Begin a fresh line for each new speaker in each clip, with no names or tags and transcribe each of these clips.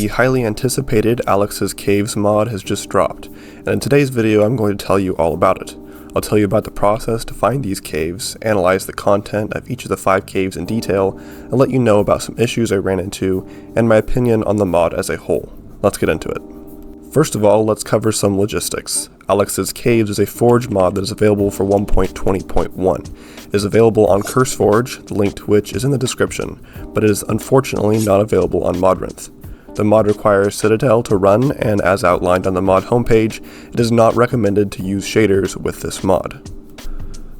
The highly anticipated Alex's Caves mod has just dropped, and in today's video I'm going to tell you all about it. I'll tell you about the process to find these caves, analyze the content of each of the 5 caves in detail, and let you know about some issues I ran into, and my opinion on the mod as a whole. Let's get into it. First of all, let's cover some logistics. Alex's Caves is a Forge mod that is available for 1.20.1. It is available on CurseForge, the link to which is in the description, but it is unfortunately not available on Modrinth. The mod requires Citadel to run, and as outlined on the mod homepage, it is not recommended to use shaders with this mod.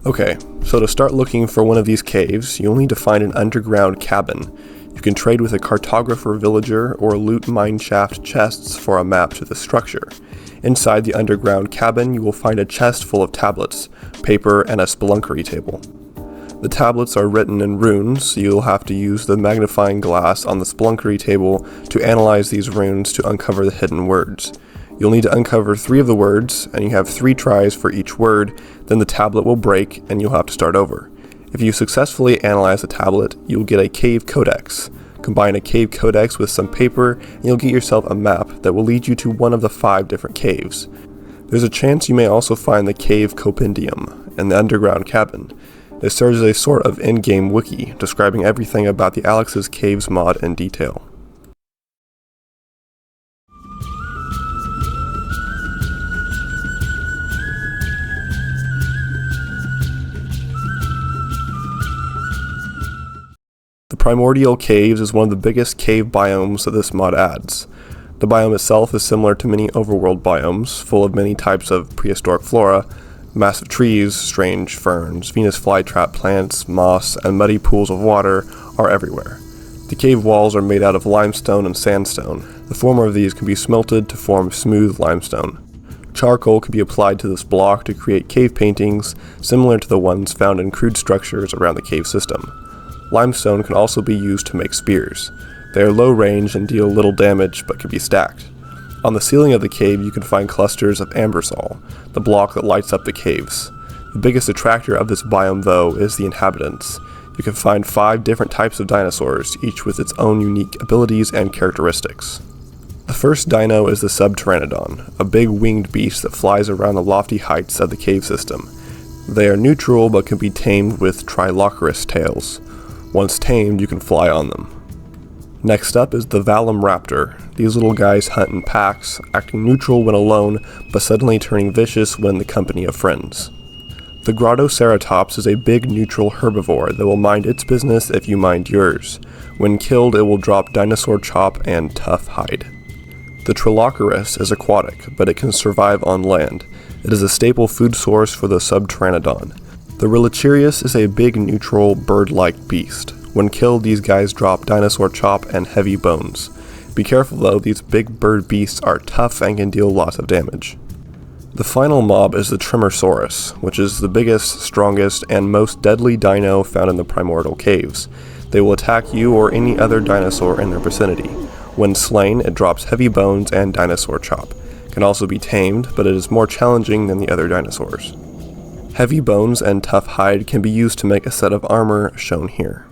Okay, so to start looking for one of these caves, you'll need to find an underground cabin. You can trade with a cartographer villager or loot mineshaft chests for a map to the structure. Inside the underground cabin, you will find a chest full of tablets, paper, and a spelunkery table. The tablets are written in runes, so you'll have to use the magnifying glass on the spelunkery table to analyze these runes to uncover the hidden words. You'll need to uncover 3 of the words, and you have 3 tries for each word, then the tablet will break and you'll have to start over. If you successfully analyze the tablet, you'll get a cave codex. Combine a cave codex with some paper, and you'll get yourself a map that will lead you to one of the 5 different caves. There's a chance you may also find the cave compendium in the underground cabin. It serves as a sort of in-game wiki, describing everything about the Alex's Caves mod in detail. The Primordial Caves is one of the biggest cave biomes that this mod adds. The biome itself is similar to many overworld biomes, full of many types of prehistoric flora. Massive trees, strange ferns, Venus flytrap plants, moss, and muddy pools of water are everywhere. The cave walls are made out of limestone and sandstone. The former of these can be smelted to form smooth limestone. Charcoal can be applied to this block to create cave paintings, similar to the ones found in crude structures around the cave system. Limestone can also be used to make spears. They are low range and deal little damage, but can be stacked. On the ceiling of the cave you can find clusters of Abyssal, the block that lights up the caves. The biggest attractor of this biome, though, is the inhabitants. You can find 5 different types of dinosaurs, each with its own unique abilities and characteristics. The first dino is the Subpteranodon, a big winged beast that flies around the lofty heights of the cave system. They are neutral but can be tamed with trilocherous tails. Once tamed, you can fly on them. Next up is the Valum Raptor. These little guys hunt in packs, acting neutral when alone, but suddenly turning vicious when in the company of friends. The Grottoceratops is a big neutral herbivore that will mind its business if you mind yours. When killed, it will drop dinosaur chop and tough hide. The Trilocherus is aquatic, but it can survive on land. It is a staple food source for the Subpteranodon. The Relichirius is a big neutral bird-like beast. When killed, these guys drop dinosaur chop and heavy bones. Be careful though, these big bird beasts are tough and can deal lots of damage. The final mob is the Tremorsaurus, which is the biggest, strongest, and most deadly dino found in the Primordial Caves. They will attack you or any other dinosaur in their vicinity. When slain, it drops heavy bones and dinosaur chop. It can also be tamed, but it is more challenging than the other dinosaurs. Heavy bones and tough hide can be used to make a set of armor shown here.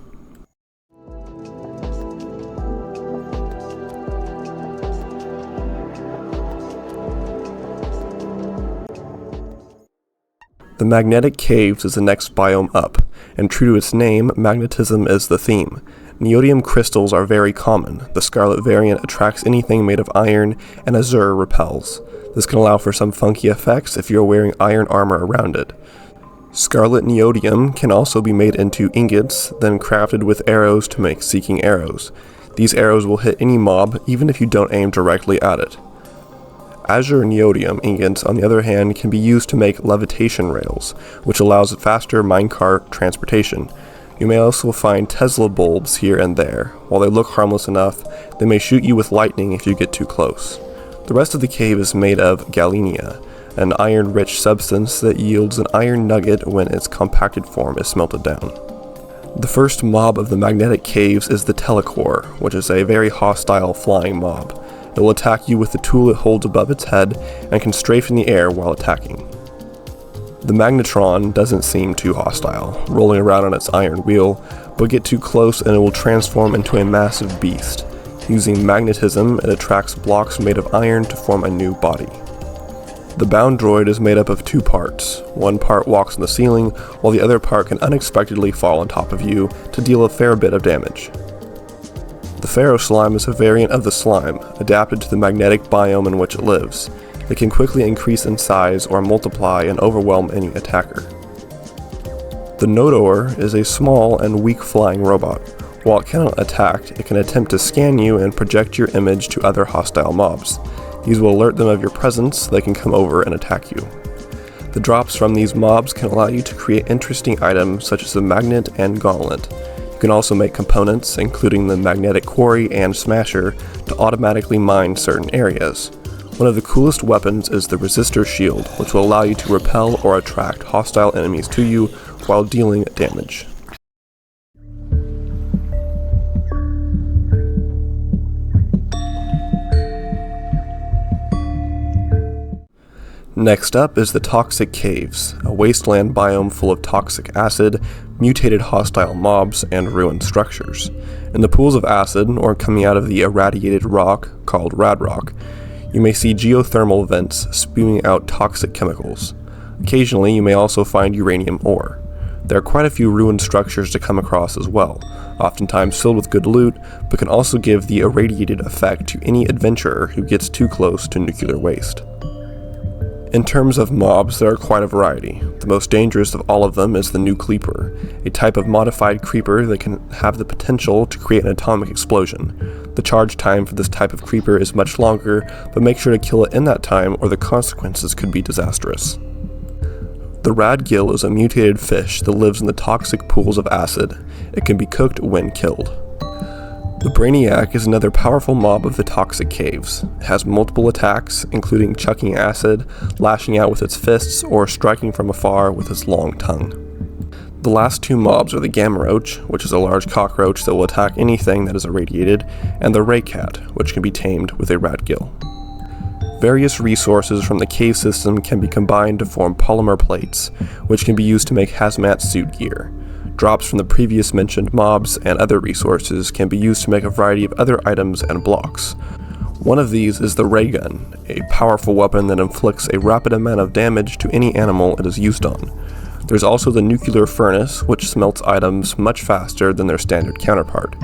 The Magnetic Caves is the next biome up, and true to its name, magnetism is the theme. Neodymium crystals are very common. The Scarlet variant attracts anything made of iron, and Azure repels. This can allow for some funky effects if you're wearing iron armor around it. Scarlet neodymium can also be made into ingots, then crafted with arrows to make seeking arrows. These arrows will hit any mob, even if you don't aim directly at it. Azure neodymium ingots, on the other hand, can be used to make levitation rails, which allows faster minecart transportation. You may also find Tesla bulbs here and there. While they look harmless enough, they may shoot you with lightning if you get too close. The rest of the cave is made of galenia, an iron-rich substance that yields an iron nugget when its compacted form is smelted down. The first mob of the Magnetic Caves is the Telecore, which is a very hostile flying mob. It will attack you with the tool it holds above its head and can strafe in the air while attacking. The Magnetron doesn't seem too hostile, rolling around on its iron wheel, but get too close and it will transform into a massive beast. Using magnetism, it attracts blocks made of iron to form a new body. The bound droid is made up of two parts. One part walks on the ceiling, while the other part can unexpectedly fall on top of you to deal a fair bit of damage. The Pharaoh slime is a variant of the slime, adapted to the magnetic biome in which it lives. It can quickly increase in size or multiply and overwhelm any attacker. The Nodor is a small and weak flying robot. While it cannot attack, it can attempt to scan you and project your image to other hostile mobs. These will alert them of your presence so they can come over and attack you. The drops from these mobs can allow you to create interesting items such as the magnet and gauntlet. You can also make components, including the magnetic quarry and smasher, to automatically mine certain areas. One of the coolest weapons is the resistor shield, which will allow you to repel or attract hostile enemies to you while dealing damage. Next up is the Toxic Caves, a wasteland biome full of toxic acid, mutated hostile mobs, and ruined structures. In the pools of acid, or coming out of the irradiated rock, called radrock, you may see geothermal vents spewing out toxic chemicals. Occasionally, you may also find uranium ore. There are quite a few ruined structures to come across as well, oftentimes filled with good loot, but can also give the irradiated effect to any adventurer who gets too close to nuclear waste. In terms of mobs, there are quite a variety. The most dangerous of all of them is the New Creeper, a type of modified creeper that can have the potential to create an atomic explosion. The charge time for this type of creeper is much longer, but make sure to kill it in that time or the consequences could be disastrous. The Radgill is a mutated fish that lives in the toxic pools of acid. It can be cooked when killed. The Brainiac is another powerful mob of the Toxic Caves. It has multiple attacks, including chucking acid, lashing out with its fists, or striking from afar with its long tongue. The last two mobs are the Gamma Roach, which is a large cockroach that will attack anything that is irradiated, and the Raycat, which can be tamed with a Radgill. Various resources from the cave system can be combined to form polymer plates, which can be used to make hazmat suit gear. Drops from the previous mentioned mobs and other resources can be used to make a variety of other items and blocks. One of these is the ray gun, a powerful weapon that inflicts a rapid amount of damage to any animal it is used on. There's also the nuclear furnace, which smelts items much faster than their standard counterpart.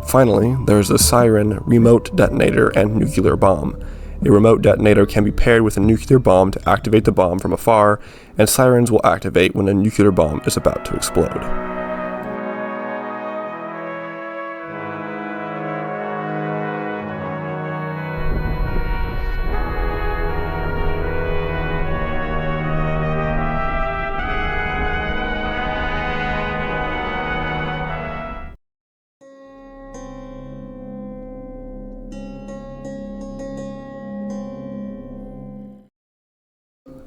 Finally, there's the Siren remote detonator and nuclear bomb. A remote detonator can be paired with a nuclear bomb to activate the bomb from afar, and sirens will activate when a nuclear bomb is about to explode.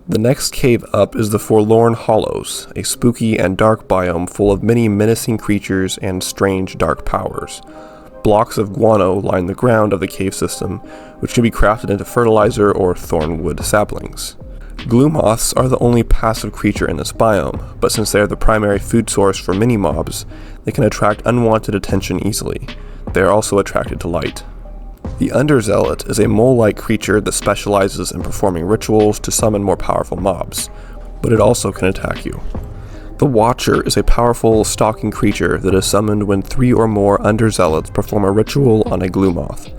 The next cave up is the Forlorn Hallows, a spooky and dark biome full of many menacing creatures and strange dark powers. Blocks of guano line the ground of the cave system, which can be crafted into fertilizer or thornwood saplings. Glue moths are the only passive creature in this biome, but since they are the primary food source for many mobs, they can attract unwanted attention easily. They are also attracted to light. The Underzealot is a mole-like creature that specializes in performing rituals to summon more powerful mobs, but it also can attack you. The Watcher is a powerful stalking creature that is summoned when 3 or more Underzealots perform a ritual on a glue moth.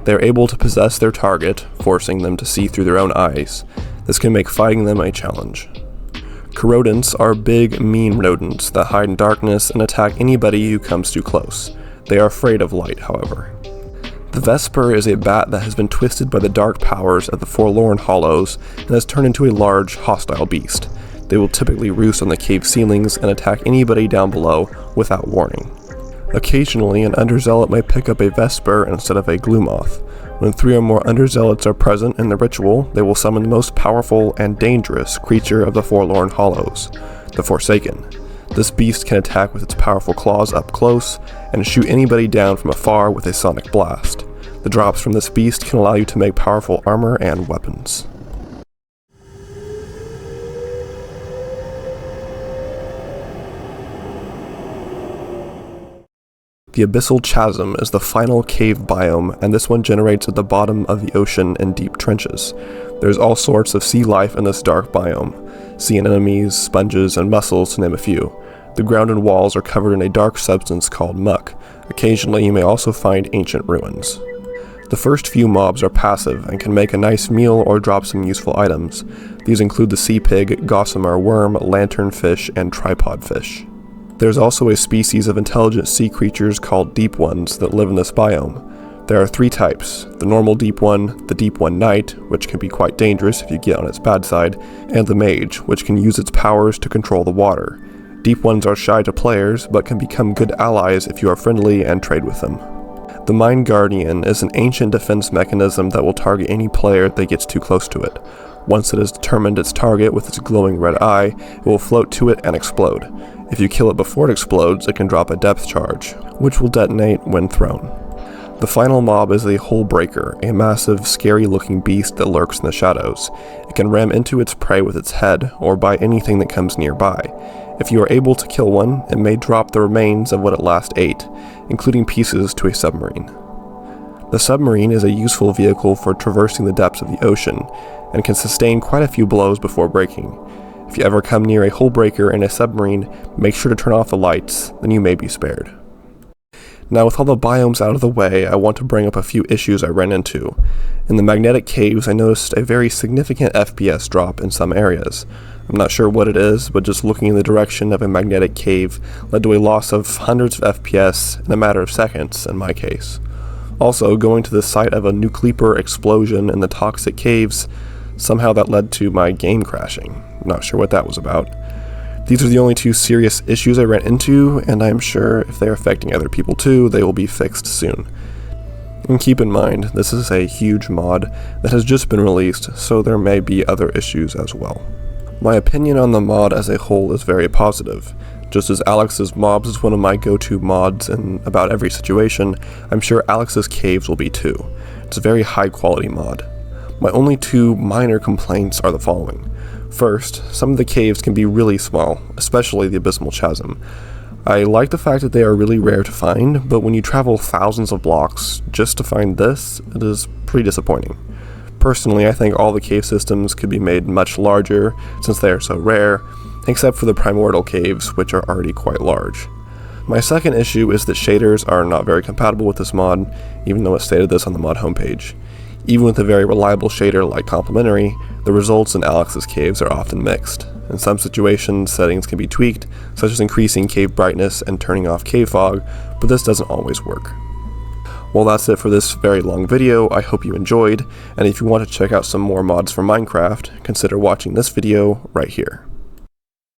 They are able to possess their target, forcing them to see through their own eyes. This can make fighting them a challenge. Corrodents are big, mean rodents that hide in darkness and attack anybody who comes too close. They are afraid of light, however. The Vesper is a bat that has been twisted by the dark powers of the Forlorn Hallows and has turned into a large, hostile beast. They will typically roost on the cave ceilings and attack anybody down below without warning. Occasionally, an Underzealot may pick up a Vesper instead of a glue moth. When 3 or more Underzealots are present in the ritual, they will summon the most powerful and dangerous creature of the Forlorn Hallows, the Forsaken. This beast can attack with its powerful claws up close and shoot anybody down from afar with a sonic blast. The drops from this beast can allow you to make powerful armor and weapons. The Abyssal Chasm is the final cave biome, and this one generates at the bottom of the ocean in deep trenches. There's all sorts of sea life in this dark biome, sea anemones, sponges, and mussels to name a few. The ground and walls are covered in a dark substance called muck. Occasionally you may also find ancient ruins. The first few mobs are passive and can make a nice meal or drop some useful items. These include the sea pig, gossamer worm, lanternfish, and tripod fish. There's also a species of intelligent sea creatures called deep ones that live in this biome. There are 3 types: the normal deep one, the deep one knight, which can be quite dangerous if you get on its bad side, and the mage, which can use its powers to control the water. Deep ones are shy to players, but can become good allies if you are friendly and trade with them. The Mind Guardian is an ancient defense mechanism that will target any player that gets too close to it. Once it has determined its target with its glowing red eye, it will float to it and explode. If you kill it before it explodes, it can drop a depth charge, which will detonate when thrown. The final mob is a Hole Breaker, a massive, scary-looking beast that lurks in the shadows. It can ram into its prey with its head, or by anything that comes nearby. If you are able to kill one, it may drop the remains of what it last ate, including pieces to a submarine. The submarine is a useful vehicle for traversing the depths of the ocean, and can sustain quite a few blows before breaking. If you ever come near a Hole Breaker in a submarine, make sure to turn off the lights, then you may be spared. Now, with all the biomes out of the way, I want to bring up a few issues I ran into. In the magnetic caves, I noticed a very significant FPS drop in some areas. I'm not sure what it is, but just looking in the direction of a magnetic cave led to a loss of hundreds of FPS in a matter of seconds, in my case. Also, going to the site of a nuclear explosion in the toxic caves, somehow that led to my game crashing. I'm not sure what that was about. These are the only 2 serious issues I ran into, and I'm sure if they're affecting other people too, they will be fixed soon. And keep in mind, this is a huge mod that has just been released, so there may be other issues as well. My opinion on the mod as a whole is very positive. Just as Alex's Mobs is one of my go-to mods in about every situation, I'm sure Alex's Caves will be too. It's a very high quality mod. My only 2 minor complaints are the following. First, some of the caves can be really small, especially the Abyssal Chasm. I like the fact that they are really rare to find, but when you travel thousands of blocks just to find this, it is pretty disappointing. Personally, I think all the cave systems could be made much larger since they are so rare, except for the Primordial Caves, which are already quite large. My second issue is that shaders are not very compatible with this mod, even though it stated this on the mod homepage. Even with a very reliable shader like Complementary, the results in Alex's Caves are often mixed. In some situations, settings can be tweaked, such as increasing cave brightness and turning off cave fog, but this doesn't always work. Well, that's it for this very long video. I hope you enjoyed, and if you want to check out some more mods for Minecraft, consider watching this video right here.